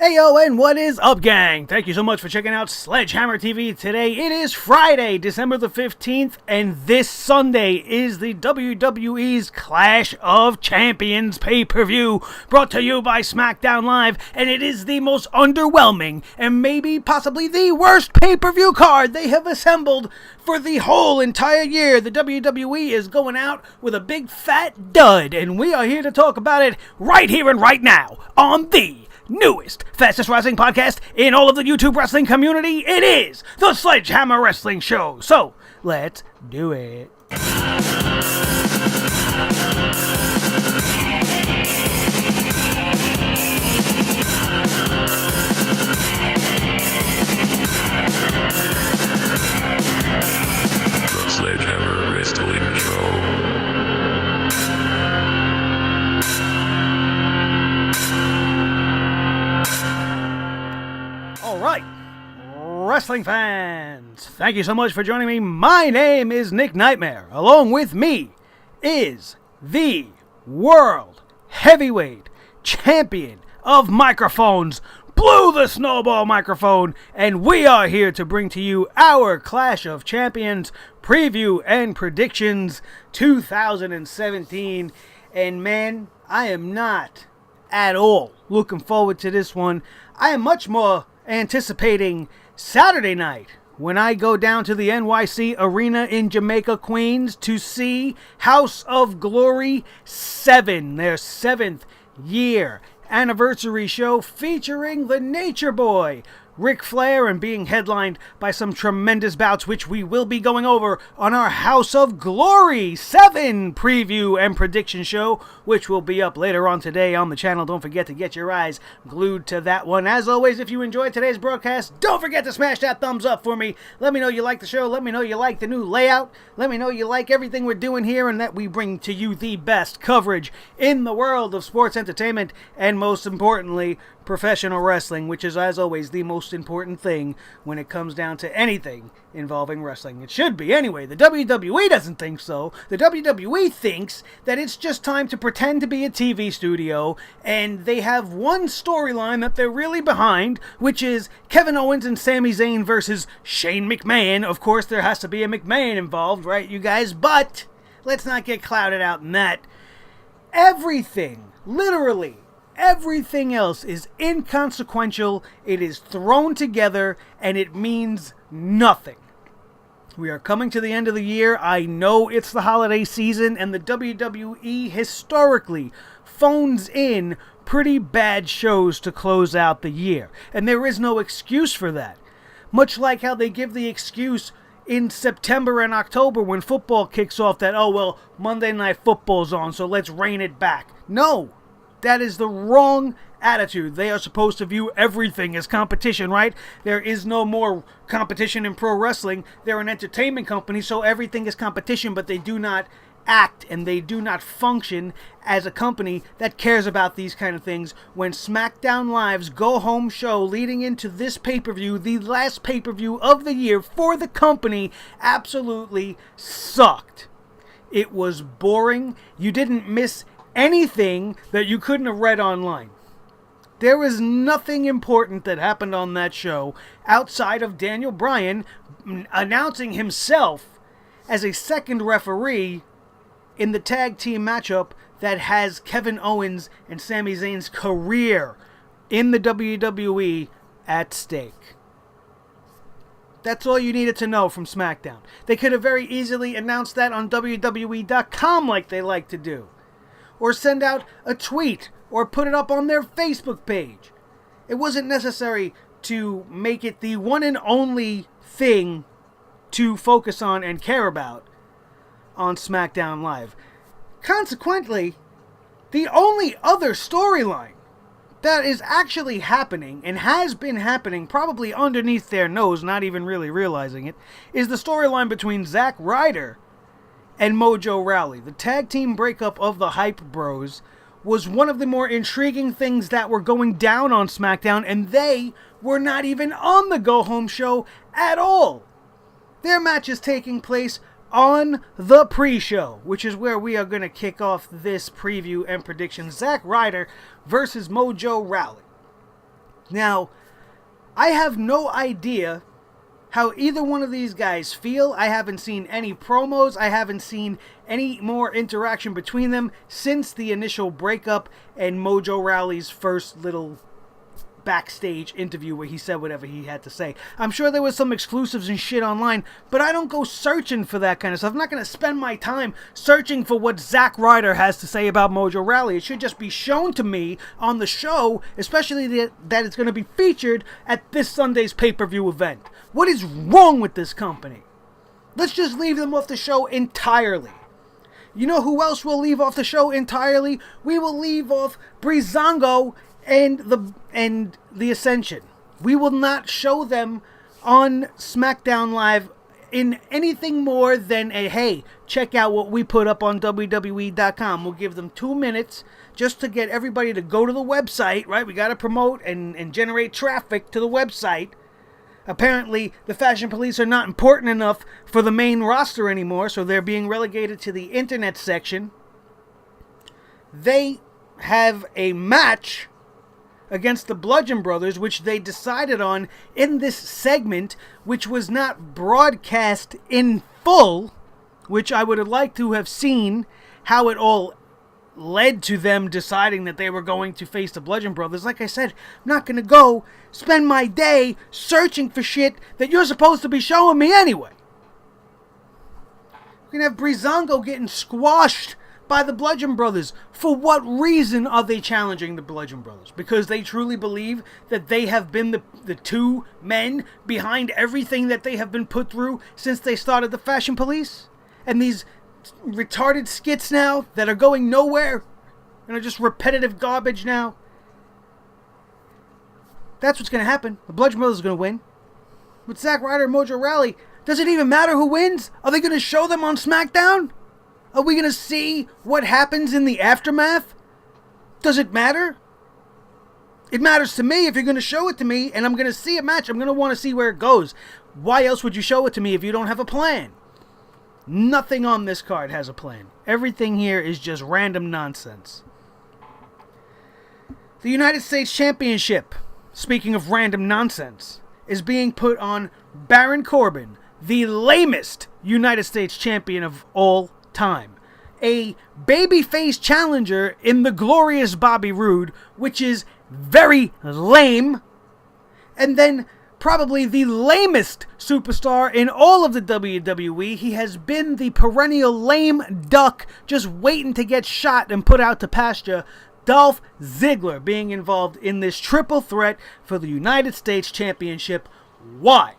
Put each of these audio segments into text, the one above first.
Ayo, and what is up, gang? Thank you so much for checking out Sledgehammer TV today. It is Friday, December the 15th, and this Sunday is the WWE's Clash of Champions pay-per-view, brought to you by Smackdown Live, and it is the most underwhelming and maybe possibly the worst pay-per-view card they have assembled for the whole entire year. The WWE is going out with a big fat dud, and we are here to talk about it right here and right now on the newest, fastest wrestling podcast in all of the YouTube wrestling community. It is the Sledgehammer Wrestling Show. So, let's do it. The Sledgehammer Wrestling Show. Alright, wrestling fans, thank you so much for joining me. My name is Nick Nightmare. Along with me is the World Heavyweight Champion of Microphones, Blue the Snowball Microphone, and we are here to bring to you our Clash of Champions preview and predictions 2017. And man, I am not at all looking forward to this one. I am much more anticipating Saturday night when I go down to the NYC Arena in Jamaica, Queens to see House of Glory 7, their 7th year anniversary show featuring the Nature Boy, Ric Flair, and being headlined by some tremendous bouts, which we will be going over on our House of Glory 7 preview and prediction show, which will be up later on today on the channel. Don't forget to get your eyes glued to that one. As always, if you enjoyed today's broadcast, don't forget to smash that thumbs up for me. Let me know you like the show. Let me know you like the new layout. Let me know you like everything we're doing here and that we bring to you the best coverage in the world of sports entertainment and, most importantly, professional wrestling, which is, as always, the most important thing when it comes down to anything involving wrestling. It should be, anyway. The WWE doesn't think so. The WWE thinks that it's just time to pretend to be a TV studio, and they have one storyline that they're really behind, which is Kevin Owens and Sami Zayn versus Shane McMahon. Of course, there has to be a McMahon involved, right, you guys? But let's not get clouded out in that. Everything, literally, everything else is inconsequential, it is thrown together, and it means nothing. We are coming to the end of the year. I know it's the holiday season, and the WWE historically phones in pretty bad shows to close out the year. And there is no excuse for that. Much like how they give the excuse in September and October when football kicks off that, oh, well, Monday Night Football's on, so let's rein it back. No. That is the wrong attitude. They are supposed to view everything as competition, right? There is no more competition in pro wrestling. They're an entertainment company, so everything is competition, but they do not act and they do not function as a company that cares about these kind of things. When Smackdown Live's go-home show leading into this pay-per-view, the last pay-per-view of the year for the company, absolutely sucked. It was boring. You didn't miss anything that you couldn't have read online. There was nothing important that happened on that show outside of Daniel Bryan announcing himself as a second referee in the tag team matchup that has Kevin Owens and Sami Zayn's career in the WWE at stake. That's all you needed to know from SmackDown. They could have very easily announced that on WWE.com like they like to do. Or send out a tweet, or put it up on their Facebook page. It wasn't necessary to make it the one and only thing to focus on and care about on SmackDown Live. Consequently, the only other storyline that is actually happening, and has been happening probably underneath their nose, not even really realizing it, is the storyline between Zack Ryder and Mojo Rawley. The tag team breakup of the Hype Bros was one of the more intriguing things that were going down on SmackDown, and they were not even on the go-home show at all. Their match is taking place on the pre-show, which is where we are going to kick off this preview and prediction. Zack Ryder versus Mojo Rawley. Now, I have no idea how either one of these guys feel. I haven't seen any promos. I haven't seen any more interaction between them since the initial breakup and Mojo Rawley's first little backstage interview where he said whatever he had to say. I'm sure there was some exclusives and shit online, but I don't go searching for that kind of stuff. I'm not going to spend my time searching for what Zack Ryder has to say about Mojo Rawley. It should just be shown to me on the show, especially that it's going to be featured at this Sunday's pay-per-view event. What is wrong with this company? Let's just leave them off the show entirely. You know who else will leave off the show entirely? We will leave off Breezango and the Ascension. We will not show them on SmackDown Live in anything more than a, hey, check out what we put up on WWE.com. We'll give them 2 minutes just to get everybody to go to the website, right? We got to promote and generate traffic to the website. Apparently, the Fashion Police are not important enough for the main roster anymore, so they're being relegated to the internet section. They have a match against the Bludgeon Brothers, which they decided on in this segment, which was not broadcast in full, which I would have liked to have seen how it all led to them deciding that they were going to face the Bludgeon Brothers. Like I said, I'm not going to go spend my day searching for shit that you're supposed to be showing me anyway. We're going to have Breezango getting squashed by the Bludgeon Brothers. For what reason are they challenging the Bludgeon Brothers? Because they truly believe that they have been the two men behind everything that they have been put through since they started the Fashion Police? And these retarded skits now that are going nowhere and are just repetitive garbage now? That's what's going to happen. The Bludgeon Brothers are going to win. With Zack Ryder and Mojo Rawley, does it even matter who wins? Are they going to show them on SmackDown? Are we going to see what happens in the aftermath? Does it matter? It matters to me if you're going to show it to me and I'm going to see a match. I'm going to want to see where it goes. Why else would you show it to me if you don't have a plan? Nothing on this card has a plan. Everything here is just random nonsense. The United States Championship, speaking of random nonsense, is being put on Baron Corbin, the lamest United States champion of all time. A babyface challenger in the glorious Bobby Roode, which is very lame. And then probably the lamest superstar in all of the WWE. He has been the perennial lame duck just waiting to get shot and put out to pasture. Dolph Ziggler being involved in this triple threat for the United States Championship. Why?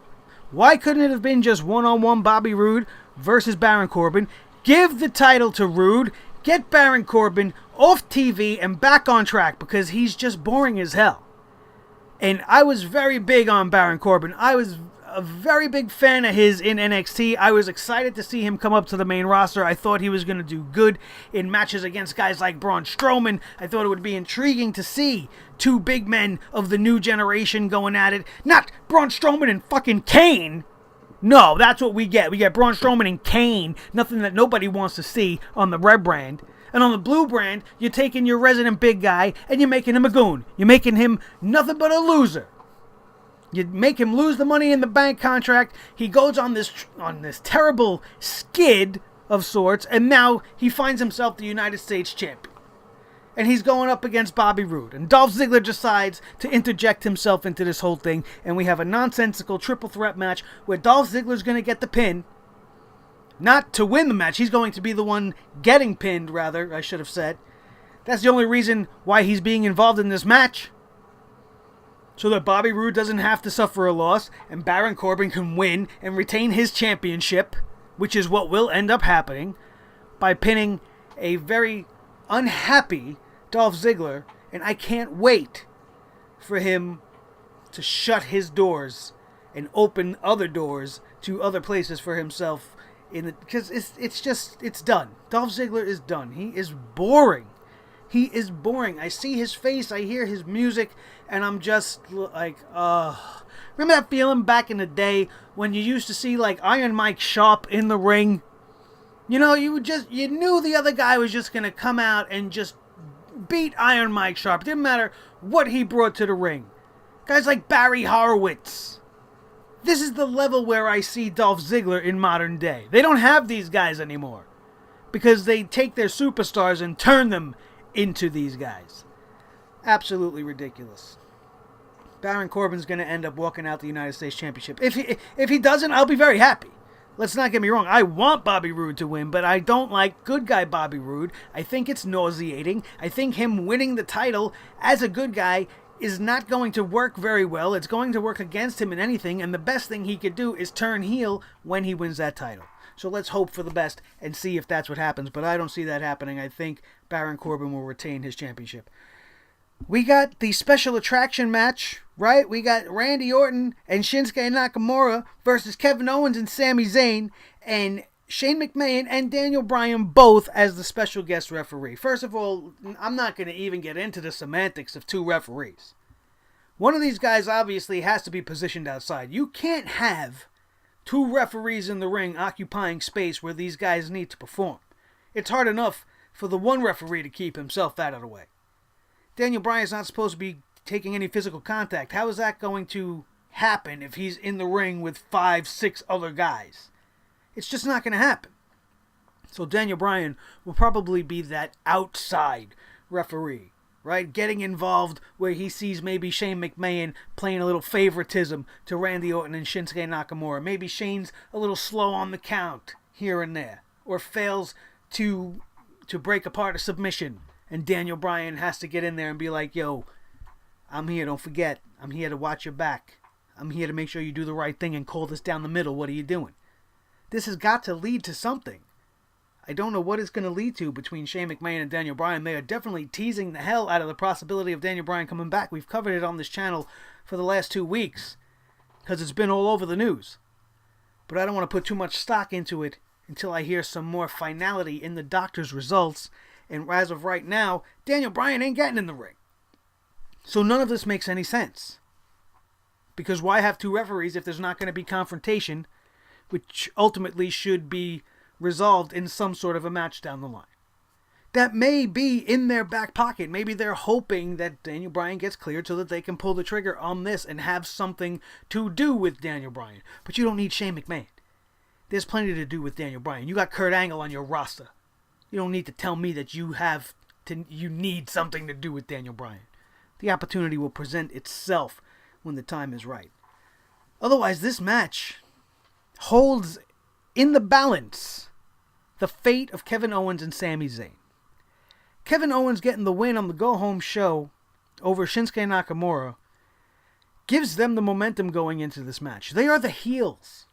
Why couldn't it have been just one-on-one Bobby Roode versus Baron Corbin? Give the title to Roode, get Baron Corbin off TV and back on track because he's just boring as hell. And I was very big on Baron Corbin. I was a very big fan of his in NXT. I was excited to see him come up to the main roster. I thought he was going to do good in matches against guys like Braun Strowman. I thought it would be intriguing to see two big men of the new generation going at it. Not Braun Strowman and fucking Kane. No, that's what we get. We get Braun Strowman and Kane. Nothing that nobody wants to see on the red brand. And on the blue brand, you're taking your resident big guy and you're making him a goon. You're making him nothing but a loser. You make him lose the Money in the Bank contract. He goes on this terrible skid of sorts, and now he finds himself the United States champion. And he's going up against Bobby Roode. And Dolph Ziggler decides to interject himself into this whole thing, and we have a nonsensical triple threat match where Dolph Ziggler's going to get the pin. Not to win the match. He's going to be the one getting pinned, rather, I should have said. That's the only reason why he's being involved in this match. So that Bobby Roode doesn't have to suffer a loss, and Baron Corbin can win and retain his championship, which is what will end up happening, by pinning a very unhappy Dolph Ziggler. And I can't wait for him to shut his doors and open other doors to other places for himself. Because it's done. Dolph Ziggler is done. He is boring. He is boring. I see his face, I hear his music, and I'm just like, remember that feeling back in the day when you used to see like Iron Mike Sharp in the ring? You know, you knew the other guy was just going to come out and just beat Iron Mike Sharp. It didn't matter what he brought to the ring. Guys like Barry Horowitz. This is the level where I see Dolph Ziggler in modern day. They don't have these guys anymore because they take their superstars and turn them into these guys. Absolutely ridiculous. Baron Corbin's going to end up walking out the United States Championship. If he doesn't, I'll be very happy. Let's not get me wrong. I want Bobby Roode to win, but I don't like good guy Bobby Roode. I think it's nauseating. I think him winning the title as a good guy is not going to work very well. It's going to work against him in anything, and the best thing he could do is turn heel when he wins that title. So let's hope for the best and see if that's what happens, but I don't see that happening. I think Baron Corbin will retain his championship. We got the special attraction match, right? We got Randy Orton and Shinsuke Nakamura versus Kevin Owens and Sami Zayn, and Shane McMahon and Daniel Bryan both as the special guest referee. First of all, I'm not going to even get into the semantics of two referees. One of these guys obviously has to be positioned outside. You can't have two referees in the ring occupying space where these guys need to perform. It's hard enough for the one referee to keep himself out of the way. Daniel Bryan's not supposed to be taking any physical contact. How is that going to happen if he's in the ring with 5, 6 other guys? It's just not going to happen. So Daniel Bryan will probably be that outside referee, right? Getting involved where he sees maybe Shane McMahon playing a little favoritism to Randy Orton and Shinsuke Nakamura. Maybe Shane's a little slow on the count here and there, or fails to break apart a submission. And Daniel Bryan has to get in there and be like, yo, I'm here, don't forget. I'm here to watch your back. I'm here to make sure you do the right thing and call this down the middle. What are you doing? This has got to lead to something. I don't know what it's going to lead to between Shane McMahon and Daniel Bryan. They are definitely teasing the hell out of the possibility of Daniel Bryan coming back. We've covered it on this channel for the last 2 weeks because it's been all over the news. But I don't want to put too much stock into it until I hear some more finality in the doctor's results. And as of right now, Daniel Bryan ain't getting in the ring. So none of this makes any sense. Because why have two referees if there's not going to be confrontation, which ultimately should be resolved in some sort of a match down the line? That may be in their back pocket. Maybe they're hoping that Daniel Bryan gets cleared so that they can pull the trigger on this and have something to do with Daniel Bryan. But you don't need Shane McMahon. There's plenty to do with Daniel Bryan. You got Kurt Angle on your roster. You don't need to tell me that you need something to do with Daniel Bryan. The opportunity will present itself when the time is right. Otherwise, this match holds in the balance the fate of Kevin Owens and Sami Zayn. Kevin Owens getting the win on the go-home show over Shinsuke Nakamura gives them the momentum going into this match. They are the heels.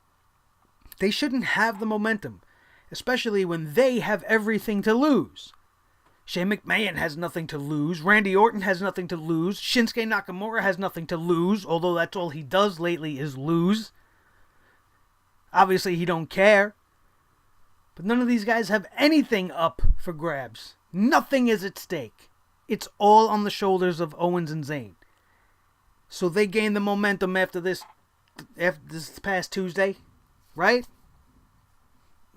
They shouldn't have the momentum, especially when they have everything to lose. Shane McMahon has nothing to lose. Randy Orton has nothing to lose. Shinsuke Nakamura has nothing to lose, although that's all he does lately is lose. Obviously, he don't care. But none of these guys have anything up for grabs. Nothing is at stake. It's all on the shoulders of Owens and Zayn. So they gain the momentum after this past Tuesday, right?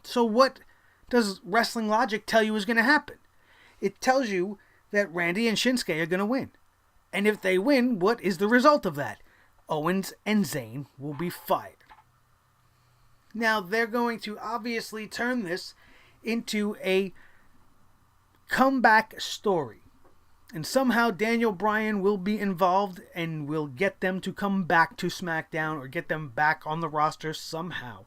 So what does wrestling logic tell you is going to happen? It tells you that Randy and Shinsuke are going to win. And if they win, what is the result of that? Owens and Zayn will be fired. Now, they're going to obviously turn this into a comeback story. And somehow Daniel Bryan will be involved and will get them to come back to SmackDown or get them back on the roster somehow.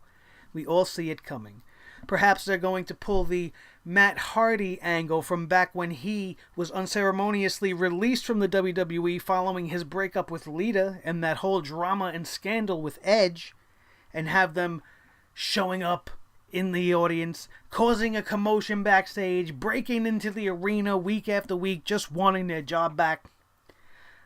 We all see it coming. Perhaps they're going to pull the Matt Hardy angle from back when he was unceremoniously released from the WWE following his breakup with Lita and that whole drama and scandal with Edge, and have them showing up in the audience, causing a commotion backstage, breaking into the arena week after week, just wanting their job back.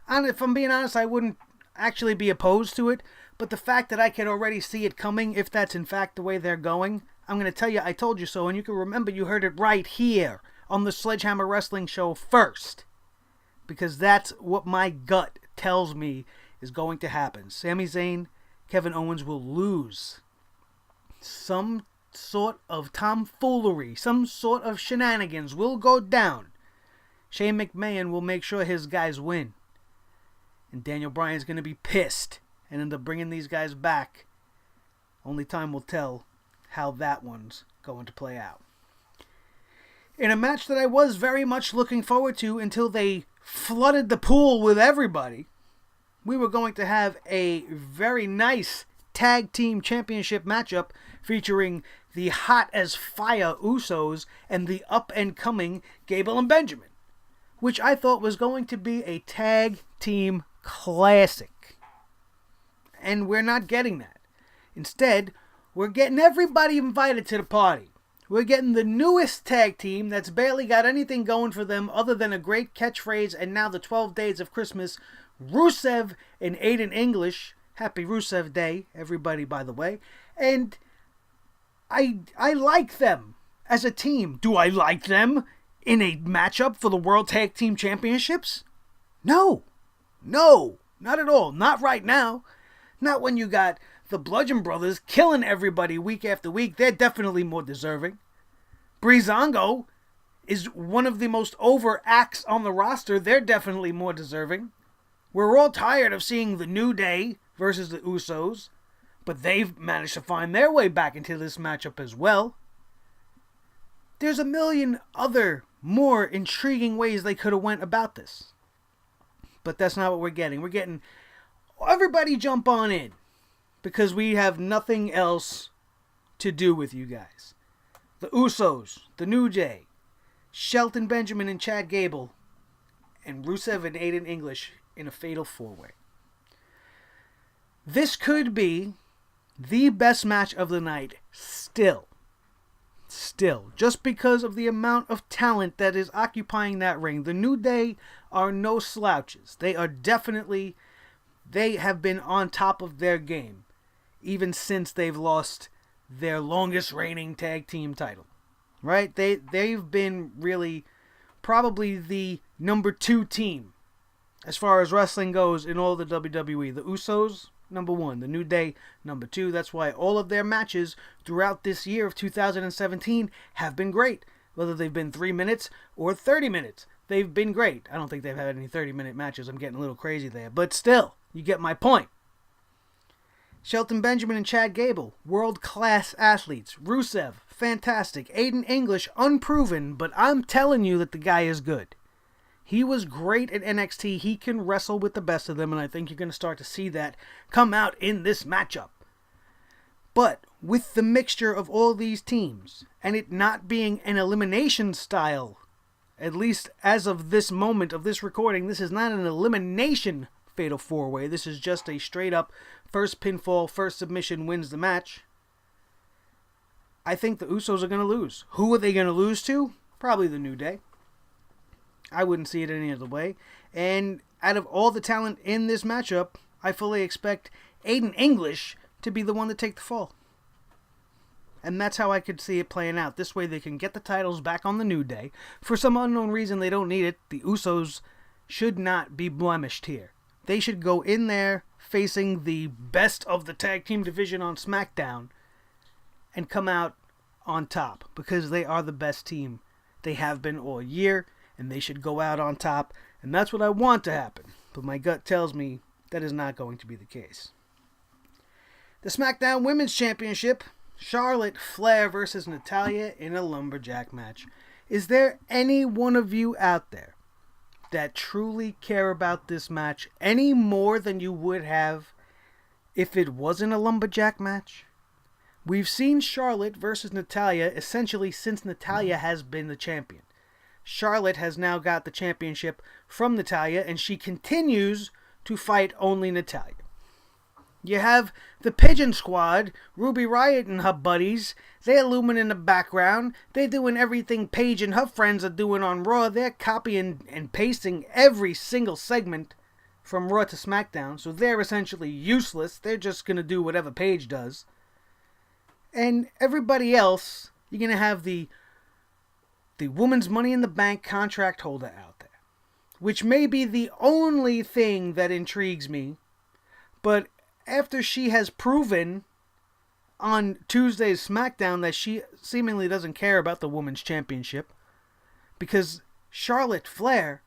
And if I'm being honest, I wouldn't actually be opposed to it, but the fact that I can already see it coming, if that's in fact the way they're going, I'm going to tell you I told you so, and you can remember you heard it right here on the Sledgehammer Wrestling Show first, because that's what my gut tells me is going to happen. Sami Zayn, Kevin Owens will lose. Some sort of tomfoolery, some sort of shenanigans will go down. Shane McMahon will make sure his guys win. And Daniel Bryan's going to be pissed and end up bringing these guys back. Only time will tell how that one's going to play out. In a match that I was very much looking forward to until they flooded the pool with everybody, we were going to have a very nice tag team championship matchup featuring the hot as fire Usos and the up and coming Gable and Benjamin, which I thought was going to be a tag team classic. And we're not getting that. Instead, we're getting everybody invited to the party. We're getting the newest tag team that's barely got anything going for them other than a great catchphrase and now the 12 Days of Christmas, Rusev and Aiden English. Happy Rusev Day, everybody, by the way. And I like them as a team. Do I like them in a matchup for the World Tag Team Championships? No, not at all. Not right now. Not when you got the Bludgeon Brothers killing everybody week after week. They're definitely more deserving. Breezango is one of the most over acts on the roster. They're definitely more deserving. We're all tired of seeing the New Day versus the Usos, but they've managed to find their way back into this matchup as well. There's a million other more intriguing ways they could have went about this. But that's not what we're getting. We're getting everybody jump on in because we have nothing else to do with you guys. The Usos, the New Day, Shelton Benjamin and Chad Gable, and Rusev and Aiden English in a fatal four-way. This could be the best match of the night still, just because of the amount of talent that is occupying that ring. The New Day are no slouches. They have been on top of their game, even since they've lost their longest reigning tag team title, right? They've been really probably the number 2 team as far as wrestling goes in all the WWE. The Usos, number 1. The New Day, number 2. That's why all of their matches throughout this year of 2017 have been great. Whether they've been 3 minutes or 30 minutes, they've been great. I don't think they've had any 30-minute matches. I'm getting a little crazy there. But still, you get my point. Shelton Benjamin and Chad Gable, world-class athletes. Rusev, fantastic. Aiden English, unproven, but I'm telling you that the guy is good. He was great at NXT. He can wrestle with the best of them, and I think you're going to start to see that come out in this matchup. But with the mixture of all these teams, and it not being an elimination style, at least as of this moment of this recording, this is not an elimination fatal four-way. This is just a straight-up first pinfall, first submission wins the match. I think the Usos are going to lose. Who are they going to lose to? Probably the New Day. I wouldn't see it any other way. And out of all the talent in this matchup, I fully expect Aiden English to be the one to take the fall. And that's how I could see it playing out. This way they can get the titles back on the New Day. For some unknown reason, they don't need it. The Usos should not be blemished here. They should go in there facing the best of the tag team division on Smackdown and come out on top because they are the best team. They have been all year, and they should go out on top, and that's what I want to happen. But my gut tells me that is not going to be the case. The SmackDown Women's Championship, Charlotte Flair versus Natalya in a Lumberjack match. Is there any one of you out there that truly care about this match any more than you would have if it wasn't a Lumberjack match? We've seen Charlotte versus Natalya essentially since Natalya has been the champion. Charlotte has now got the championship from Natalya, and she continues to fight only Natalya. You have the Pigeon Squad, Ruby Riott and her buddies. They're looming in the background. They're doing everything Paige and her friends are doing on Raw. They're copying and pasting every single segment from Raw to SmackDown. So they're essentially useless. They're just going to do whatever Paige does. And everybody else, you're going to have the Woman's Money in the Bank contract holder out there. Which may be the only thing that intrigues me. But after she has proven on Tuesday's SmackDown that she seemingly doesn't care about the Women's Championship, because Charlotte Flair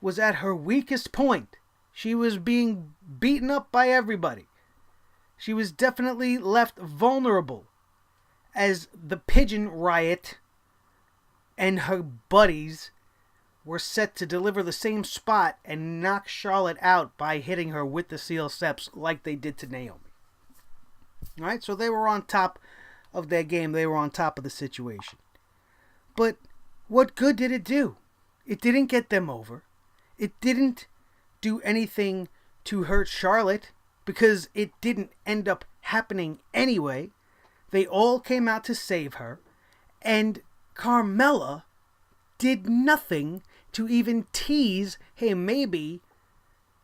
was at her weakest point. She was being beaten up by everybody. She was definitely left vulnerable as the Pigeon Riot and her buddies were set to deliver the same spot and knock Charlotte out by hitting her with the steel steps like they did to Naomi. Alright, so they were on top of their game. They were on top of the situation. But what good did it do? It didn't get them over. It didn't do anything to hurt Charlotte because it didn't end up happening anyway. They all came out to save her. And Carmella did nothing to even tease, hey, maybe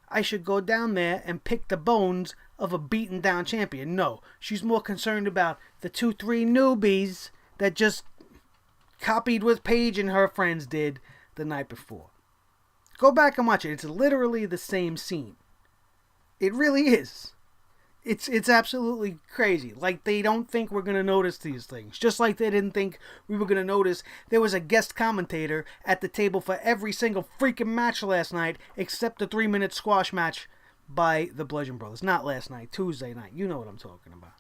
I should go down there and pick the bones of a beaten down champion. No, she's more concerned about the 2-3 newbies that just copied what Paige and her friends did the night before. Go back and watch it. It's literally the same scene. It really is. It's absolutely crazy. Like, they don't think we're going to notice these things. Just like they didn't think we were going to notice there was a guest commentator at the table for every single freaking match last night, except the 3-minute squash match by the Bludgeon Brothers. Not last night, Tuesday night. You know what I'm talking about.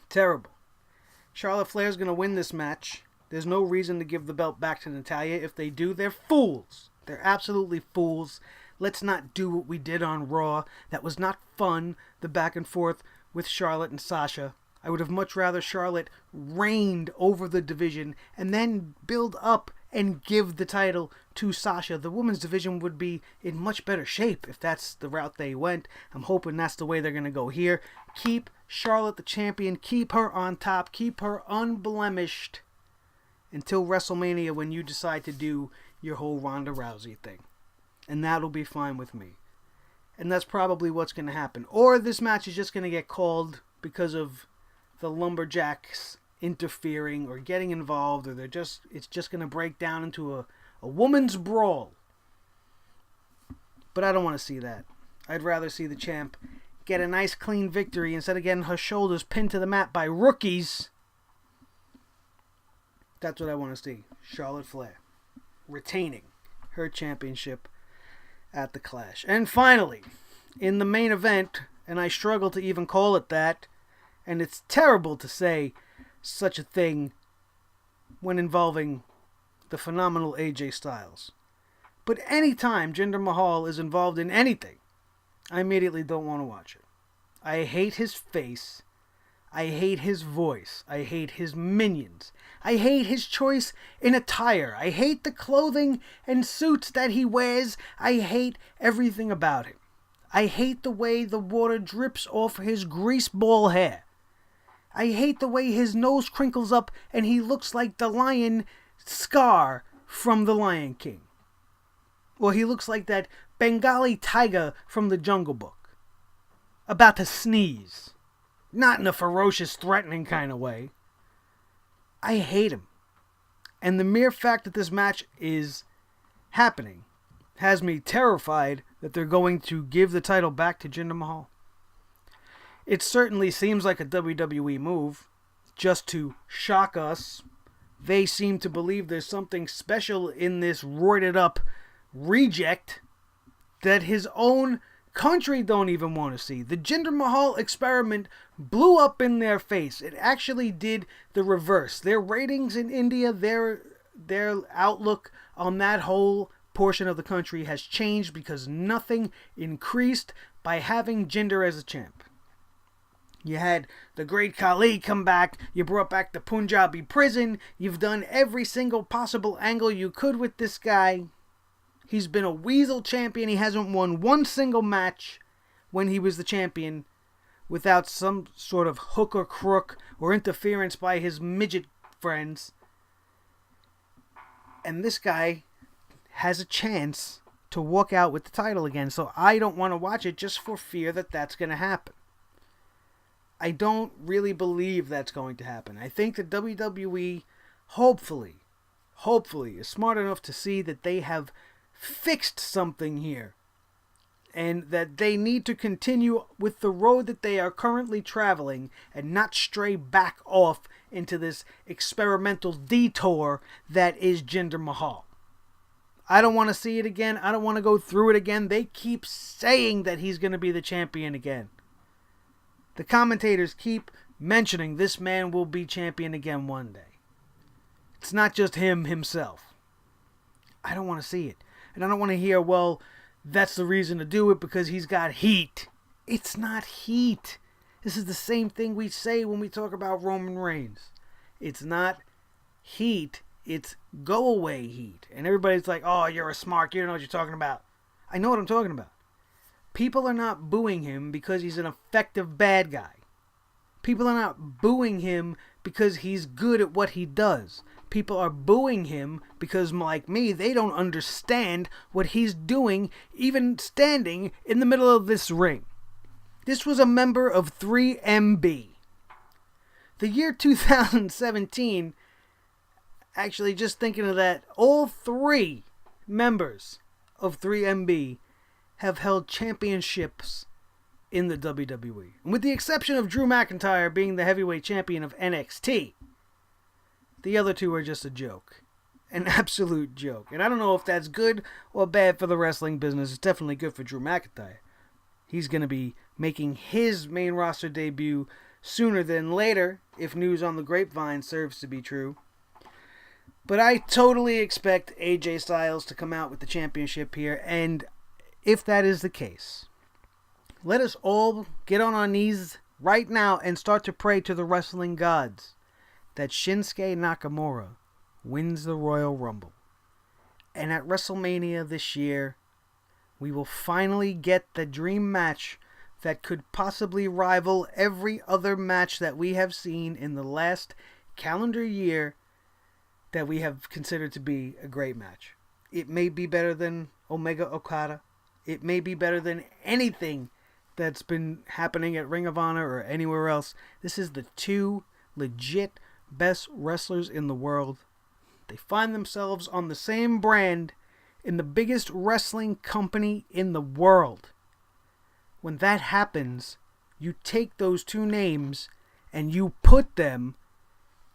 Terrible. Charlotte Flair's going to win this match. There's no reason to give the belt back to Natalya. If they do, they're fools. They're absolutely fools. Let's not do what we did on Raw. That was not fun, the back and forth with Charlotte and Sasha. I would have much rather Charlotte reigned over the division and then build up and give the title to Sasha. The women's division would be in much better shape if that's the route they went. I'm hoping that's the way they're going to go here. Keep Charlotte the champion. Keep her on top. Keep her unblemished until WrestleMania when you decide to do your whole Ronda Rousey thing. And that'll be fine with me. And that's probably what's going to happen. Or this match is just going to get called because of the Lumberjacks interfering or getting involved, or it's just going to break down into a woman's brawl. But I don't want to see that. I'd rather see the champ get a nice clean victory instead of getting her shoulders pinned to the mat by rookies. That's what I want to see. Charlotte Flair retaining her championship at the Clash. And finally, in the main event, and I struggle to even call it that, and it's terrible to say such a thing when involving the phenomenal AJ Styles. But anytime Jinder Mahal is involved in anything, I immediately don't want to watch it. I hate his face. I hate his voice. I hate his minions. I hate his choice in attire. I hate the clothing and suits that he wears. I hate everything about him. I hate the way the water drips off his greaseball hair. I hate the way his nose crinkles up and he looks like the lion Scar from The Lion King. Or he looks like that Bengali tiger from the Jungle Book. About to sneeze. Not in a ferocious, threatening kind of way. I hate him. And the mere fact that this match is happening has me terrified that they're going to give the title back to Jinder Mahal. It certainly seems like a WWE move, just to shock us. They seem to believe there's something special in this roided up reject that his own country don't even want to see. The Jinder Mahal experiment blew up in their face. It actually did the reverse. Their ratings in India, their outlook on that whole portion of the country has changed because nothing increased by having Jinder as a champ. You had the great Khali come back. You brought back the Punjabi prison. You've done every single possible angle you could with this guy. He's been a weasel champion. He hasn't won one single match when he was the champion without some sort of hook or crook or interference by his midget friends. And this guy has a chance to walk out with the title again. So I don't want to watch it just for fear that that's going to happen. I don't really believe that's going to happen. I think that WWE, hopefully, is smart enough to see that they have fixed something here and that they need to continue with the road that they are currently traveling and not stray back off into this experimental detour that is Jinder Mahal. I don't want to see it again. I don't want to go through it again. They keep saying that he's going to be the champion again. The commentators keep mentioning this man will be champion again one day. It's not just himself. I don't want to see it. And I don't want to hear, well, that's the reason to do it because he's got heat. It's not heat. This is the same thing we say when we talk about Roman Reigns. It's not heat. It's go away heat. And everybody's like, oh, you're a smart. You don't know what you're talking about. I know what I'm talking about. People are not booing him because he's an effective bad guy. People are not booing him because he's good at what he does. People are booing him because, like me, they don't understand what he's doing, even standing in the middle of this ring. This was a member of 3MB. The year 2017, actually just thinking of that, all 3 members of 3MB have held championships in the WWE. And with the exception of Drew McIntyre being the heavyweight champion of NXT, the other 2 are just a joke. An absolute joke. And I don't know if that's good or bad for the wrestling business. It's definitely good for Drew McIntyre. He's going to be making his main roster debut sooner than later, if news on the grapevine serves to be true. But I totally expect AJ Styles to come out with the championship here, and if that is the case, let us all get on our knees right now and start to pray to the wrestling gods that Shinsuke Nakamura wins the Royal Rumble. And at WrestleMania this year, we will finally get the dream match that could possibly rival every other match that we have seen in the last calendar year that we have considered to be a great match. It may be better than Omega Okada. It may be better than anything that's been happening at Ring of Honor or anywhere else. This is the 2 legit best wrestlers in the world. They find themselves on the same brand in the biggest wrestling company in the world. When that happens, you take those 2 names and you put them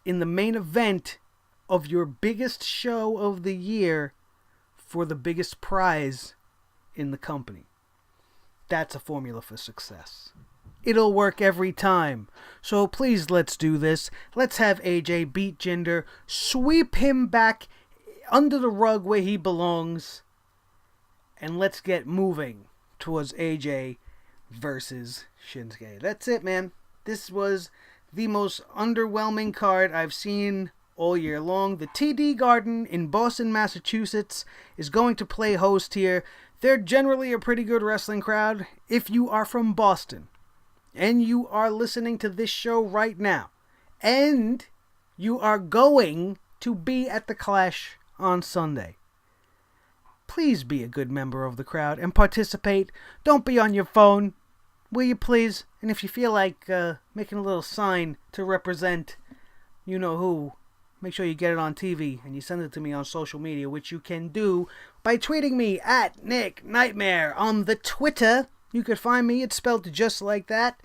in the main event of your biggest show of the year for the biggest prize in the company. That's a formula for success. It'll work every time. So please, let's do this. Let's have AJ beat Jinder, sweep him back under the rug where he belongs, and let's get moving towards AJ versus Shinsuke. That's it, man. This was the most underwhelming card I've seen all year long. The TD Garden in Boston, Massachusetts is going to play host here. They're generally a pretty good wrestling crowd. If you are from Boston and you are listening to this show right now and you are going to be at the Clash on Sunday, please be a good member of the crowd and participate. Don't be on your phone, will you please? And if you feel like making a little sign to represent you know who, make sure you get it on TV and you send it to me on social media, which you can do by tweeting me at Nick Nightmare on the Twitter. You could find me, it's spelled just like that.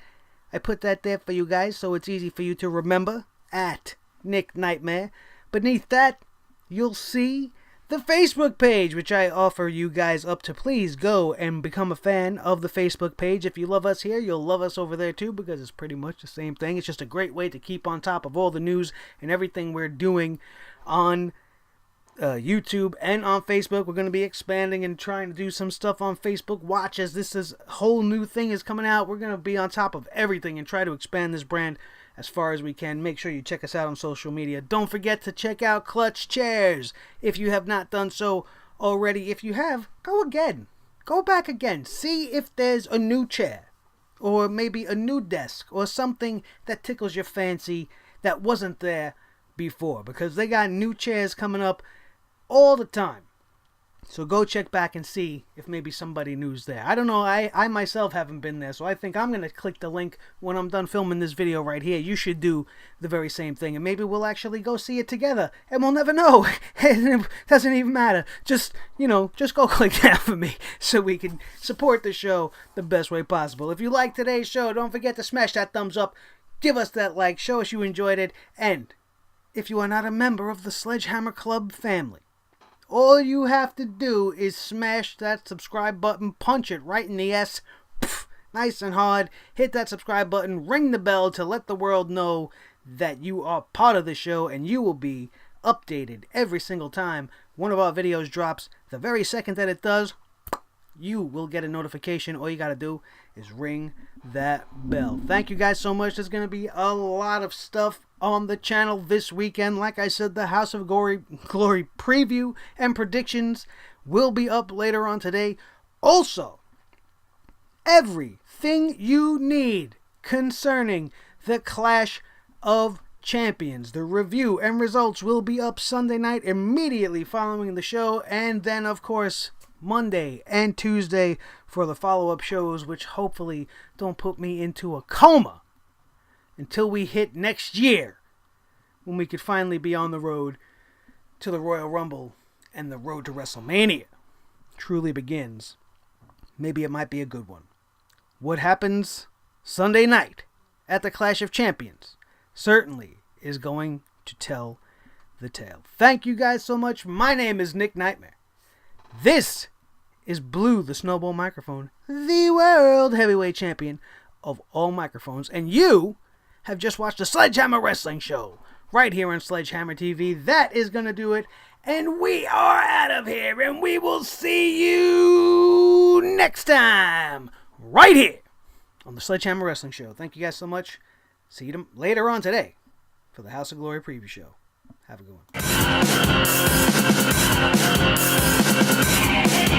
I put that there for you guys so it's easy for you to remember, at Nick Nightmare. Beneath that, you'll see the Facebook page, which I offer you guys up to. Please go and become a fan of the Facebook page. If you love us here, you'll love us over there too, because it's pretty much the same thing. It's just a great way to keep on top of all the news and everything we're doing on YouTube and on Facebook. We're going to be expanding and trying to do some stuff on Facebook Watch as this whole new thing is coming out. We're going to be on top of everything and try to expand this brand as far as we can. Make sure you check us out on social media. Don't forget to check out Clutch Chairs if you have not done so already. If you have, go again. Go back again. See if there's a new chair or maybe a new desk or something that tickles your fancy that wasn't there before, because they got new chairs coming up all the time. So go check back and see if maybe somebody new's there. I don't know, I myself haven't been there, so I think I'm going to click the link when I'm done filming this video right here. You should do the very same thing, and maybe we'll actually go see it together, and we'll never know. It doesn't even matter. Just go click that for me so we can support the show the best way possible. If you like today's show, don't forget to smash that thumbs up, give us that like, show us you enjoyed it, and if you are not a member of the Sledgehammer Club family, All you have to do is smash that subscribe button, punch it right in the S, nice and hard, hit that subscribe button, ring the bell to let the world know that you are part of the show, and you will be updated every single time one of our videos drops. The very second that it does, you will get a notification. All you got to do is ring that bell. Thank you guys so much. There's going to be a lot of stuff on the channel this weekend. Like I said, the House of Glory preview and predictions will be up later on today. Also, everything you need concerning the Clash of Champions, the review and results, will be up Sunday night immediately following the show, and then of course Monday and Tuesday for the follow-up shows, which hopefully don't put me into a coma until we hit next year, when we could finally be on the road to the Royal Rumble and the road to WrestleMania truly begins. Maybe it might be a good one. What happens Sunday night at the Clash of Champions certainly is going to tell the tale. Thank you guys so much. My name is Nick Nightmare. This is Blue the Snowball Microphone, the World Heavyweight Champion of all microphones, and you have just watched the Sledgehammer Wrestling Show right here on Sledgehammer TV. That is going to do it, and we are out of here, and we will see you next time right here on the Sledgehammer Wrestling Show. Thank you guys so much. See you later on today for the House of Glory preview show. Have a good one.